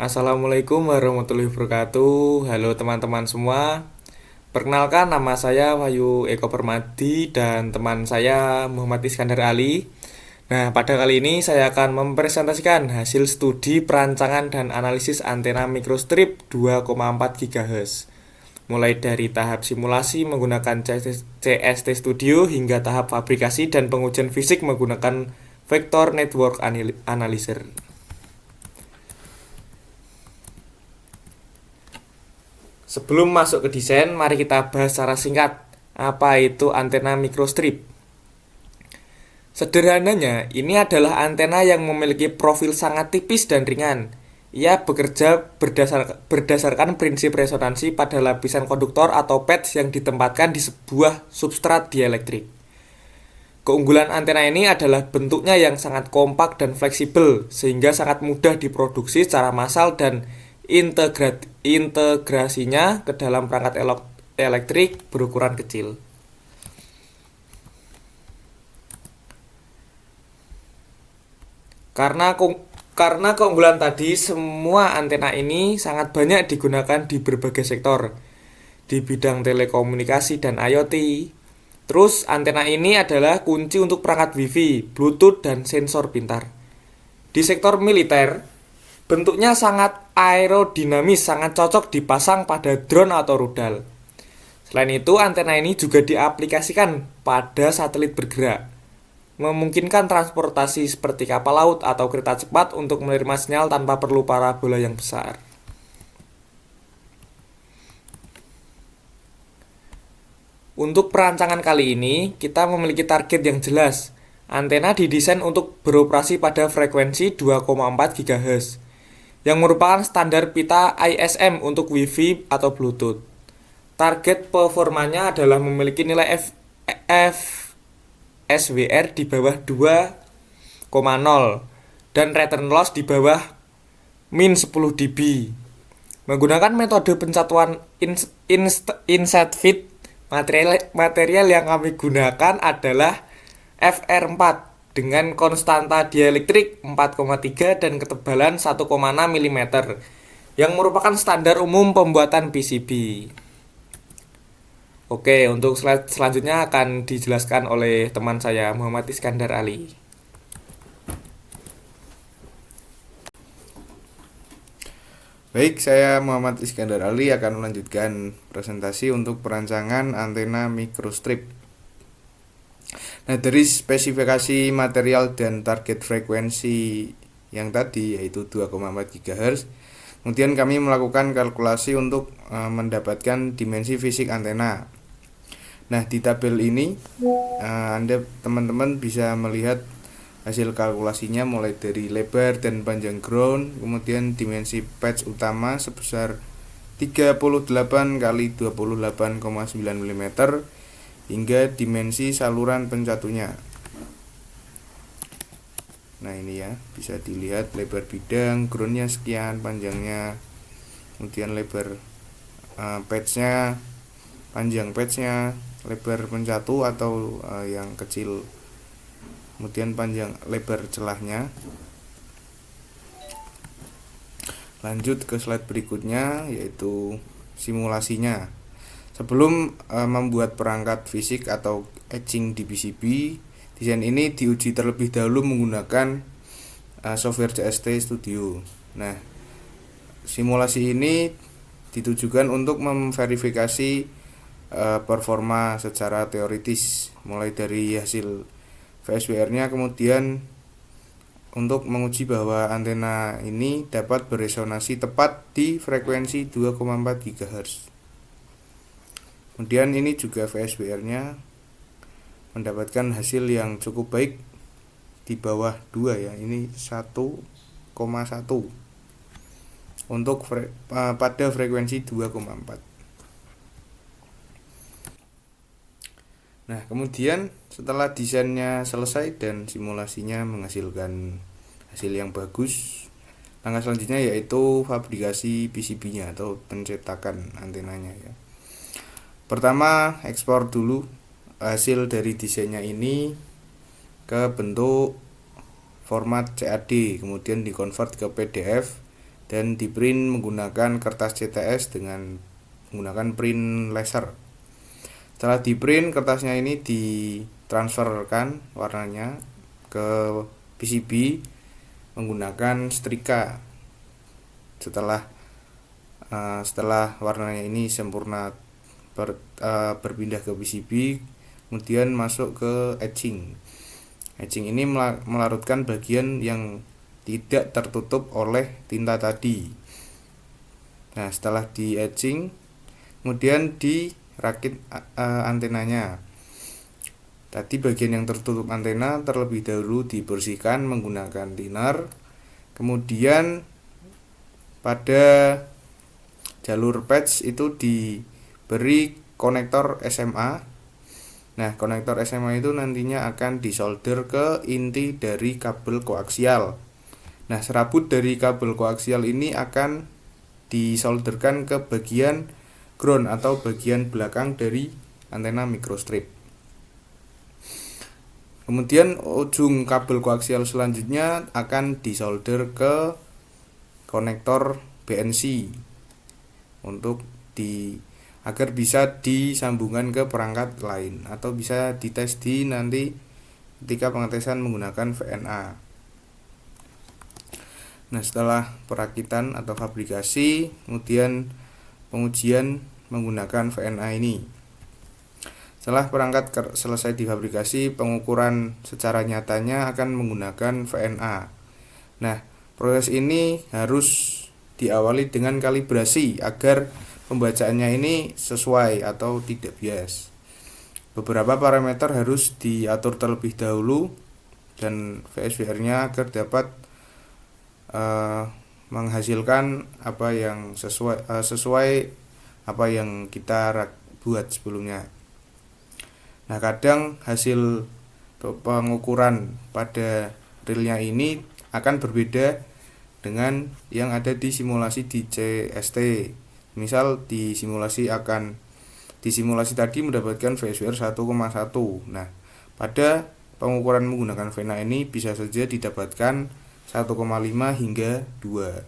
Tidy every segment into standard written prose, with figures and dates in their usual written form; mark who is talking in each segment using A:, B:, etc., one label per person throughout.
A: Assalamualaikum warahmatullahi wabarakatuh. Halo teman-teman semua. Perkenalkan, nama saya Wahyu Eko Permadi dan teman saya Muhammad Iskandar Ali. Nah, pada kali ini saya akan mempresentasikan hasil studi perancangan dan analisis antena microstrip 2,4 GHz. Mulai dari tahap simulasi menggunakan CST Studio hingga tahap fabrikasi dan pengujian fisik menggunakan Vector Network Analyzer. Sebelum masuk ke desain, mari kita bahas secara singkat apa itu antena microstrip. Sederhananya, ini adalah antena yang memiliki profil sangat tipis dan ringan. Ia bekerja berdasarkan prinsip resonansi pada lapisan konduktor atau pads yang ditempatkan di sebuah substrat dielektrik. Keunggulan antena ini adalah bentuknya yang sangat kompak dan fleksibel, sehingga sangat mudah diproduksi secara massal dan integrasinya ke dalam perangkat elektrik berukuran kecil. Karena keunggulan tadi, semua antena ini sangat banyak digunakan di berbagai sektor, di bidang telekomunikasi dan IoT. Terus, antena ini adalah kunci untuk perangkat Wi-Fi, Bluetooth, dan sensor pintar. Di sektor militer, bentuknya sangat aerodinamis, sangat cocok dipasang pada drone atau rudal. Selain itu, antena ini juga diaplikasikan pada satelit bergerak, memungkinkan transportasi seperti kapal laut atau kereta cepat untuk menerima sinyal tanpa perlu parabola yang besar. Untuk perancangan kali ini, kita memiliki target yang jelas. Antena didesain untuk beroperasi pada frekuensi 2,4 GHz, yang merupakan standar pita ISM untuk Wi-Fi atau Bluetooth. Target performanya adalah memiliki nilai FSWR di bawah 2,0 dan return loss di bawah min 10 dB. Menggunakan metode pencatuan inset fit, material yang kami gunakan adalah FR4 dengan konstanta dielektrik 4,3 dan ketebalan 1,6 mm yang merupakan standar umum pembuatan PCB. Oke, untuk slide selanjutnya akan dijelaskan oleh teman saya Muhammad Iskandar Ali.
B: Baik, saya Muhammad Iskandar Ali akan melanjutkan presentasi untuk perancangan antena microstrip. Nah, dari spesifikasi material dan target frekuensi yang tadi yaitu 2,4 GHz, kemudian kami melakukan kalkulasi untuk mendapatkan dimensi fisik antena. Nah, di tabel ini Anda teman-teman bisa melihat hasil kalkulasinya mulai dari lebar dan panjang ground, kemudian dimensi patch utama sebesar 38 kali 28,9 mm hingga dimensi saluran pencatunya. Nah, ini ya, bisa dilihat lebar bidang, groundnya sekian, panjangnya, kemudian lebar patchnya, panjang patchnya, lebar pencatu atau yang kecil, kemudian panjang lebar celahnya. Lanjut ke slide berikutnya yaitu simulasinya. Sebelum membuat perangkat fisik atau etching di PCB, desain ini diuji terlebih dahulu menggunakan software CST Studio. Nah, simulasi ini ditujukan untuk memverifikasi performa secara teoritis, mulai dari hasil VSWR-nya, kemudian untuk menguji bahwa antena ini dapat beresonansi tepat di frekuensi 2,4 GHz. Kemudian ini juga VSWR-nya mendapatkan hasil yang cukup baik di bawah 2 ya. Ini 1,1 untuk pada frekuensi 2,4. Nah, kemudian setelah desainnya selesai dan simulasinya menghasilkan hasil yang bagus, langkah selanjutnya yaitu fabrikasi PCB-nya atau pencetakan antenanya ya. Pertama, ekspor dulu hasil dari desainnya ini ke bentuk format CAD, kemudian dikonvert ke PDF dan di print menggunakan kertas CTS dengan menggunakan print laser. Setelah di print, kertasnya ini ditransferkan warnanya ke PCB menggunakan setrika. Setelah warnanya ini sempurna berpindah ke PCB, kemudian masuk ke etching. Etching ini melarutkan bagian yang tidak tertutup oleh tinta tadi. Nah, setelah di etching, kemudian dirakit antenanya. Tadi bagian yang tertutup antena terlebih dahulu dibersihkan menggunakan thinner. Kemudian pada jalur patch itu diberi konektor SMA. Nah, konektor SMA itu nantinya akan disolder ke inti dari kabel koaksial. Nah, serabut dari kabel koaksial ini akan disolderkan ke bagian ground atau bagian belakang dari antena microstrip. Kemudian ujung kabel koaksial selanjutnya akan disolder ke konektor BNC untuk agar bisa disambungkan ke perangkat lain atau bisa dites di nanti ketika pengetesan menggunakan VNA. Nah, setelah perakitan atau fabrikasi, kemudian pengujian menggunakan VNA ini. Setelah perangkat selesai difabrikasi, pengukuran secara nyatanya akan menggunakan VNA. Nah, proses ini harus diawali dengan kalibrasi agar pembacaannya ini sesuai atau tidak bias. Beberapa parameter harus diatur terlebih dahulu dan VSWR-nya agar dapat menghasilkan apa yang sesuai apa yang kita buat sebelumnya. Nah, kadang hasil pengukuran pada realnya ini akan berbeda dengan yang ada di simulasi di CST. Misal di simulasi tadi mendapatkan VSWR 1,1. Nah, pada pengukuran menggunakan VNA ini bisa saja didapatkan 1,5 hingga 2.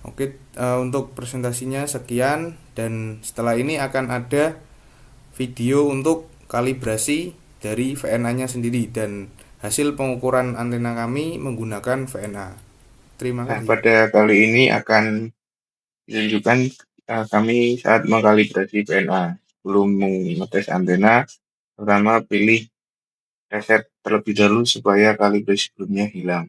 B: Oke, untuk presentasinya sekian dan setelah ini akan ada video untuk kalibrasi dari VNA-nya sendiri dan hasil pengukuran antena kami menggunakan VNA. Terima
C: Nah,
B: kasih.
C: pada kali ini akan ditunjukkan kami saat mengkalibrasi PNA. Sebelum mengetes antena, pertama pilih reset terlebih dahulu supaya kalibrasi sebelumnya hilang.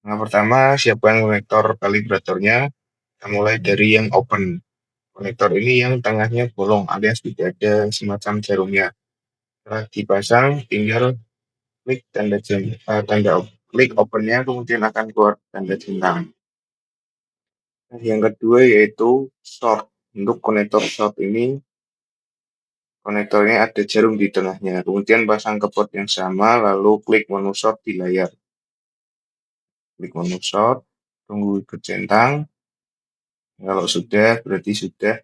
C: Yang pertama, siapkan konektor kalibratornya. Kita mulai dari yang open. Konektor ini yang tengahnya bolong alias tidak ada semacam jarumnya. Setelah dipasang, tinggal klik klik opennya, kemudian akan keluar tanda centang. Nah, yang kedua yaitu short. Untuk konektor short ini, konektornya ada jarum di tengahnya. Kemudian pasang ke port yang sama, lalu klik menu short di layar. Klik menu short, tunggu ikut centang. Kalau sudah, berarti sudah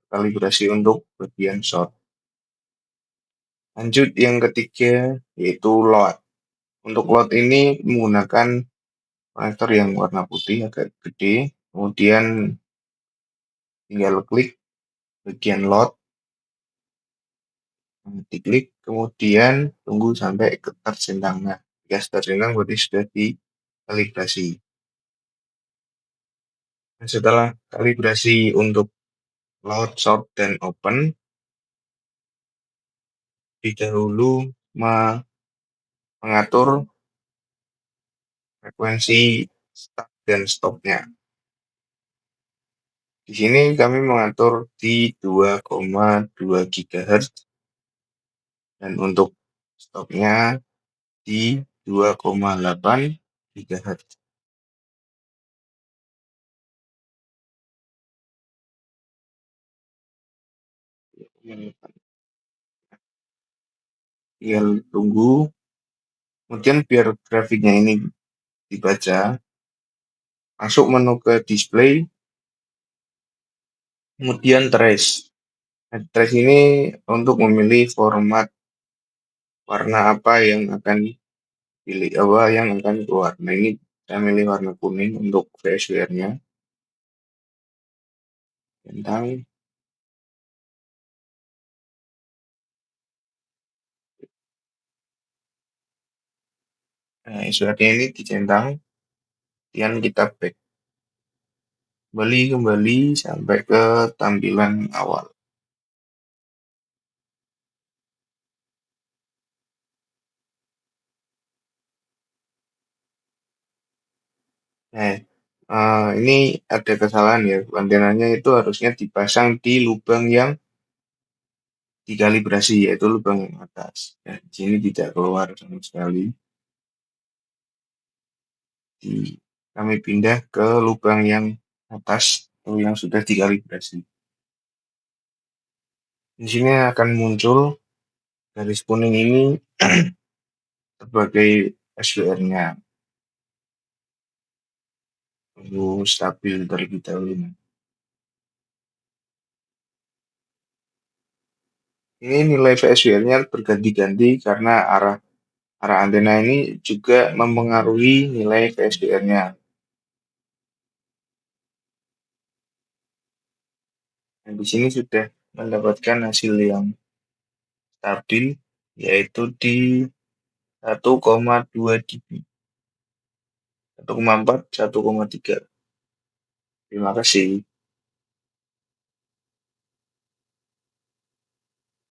C: kalibrasi untuk bagian short. Lanjut yang ketiga, yaitu load. Untuk load ini menggunakan konektor yang warna putih agak gede. Kemudian tinggal klik bagian load, diklik, kemudian tunggu sampai tercentang. Nah, jika tercentang berarti sudah dikalibrasi. Nah, setelah kalibrasi untuk load, short, dan open, dahulu mengatur frekuensi start dan stopnya. Di sini kami mengatur di 2,2 GHz dan untuk stopnya di 2,8 GHz. Tinggal tunggu, kemudian biar grafiknya ini dibaca, masuk menu ke display, kemudian trace. Nah, trace ini untuk memilih format warna apa yang akan pilih, apa yang akan keluar. Nah, ini Saya milih warna kuning untuk VSWR-nya. Centang. Nah, SWR-nya ini dicentang, kemudian kita back. Kembali sampai ke tampilan awal. Nah, ini ada kesalahan ya. Antenanya itu harusnya dipasang di lubang yang dikalibrasi, yaitu lubang yang atas. Nah, di sini tidak keluar sama sekali. Kami pindah ke lubang yang atas atau yang sudah dikalibrasi. Di sini akan muncul garis kuning ini sebagai SWR-nya. Tunggu stabil terlebih dahulu. Ini nilai VSWR-nya berganti-ganti karena arah antena ini juga mempengaruhi nilai VSWR-nya. Nah, di sini sudah mendapatkan hasil yang stabil, yaitu di 1,2 dB, 1,4, 1,3. Terima kasih.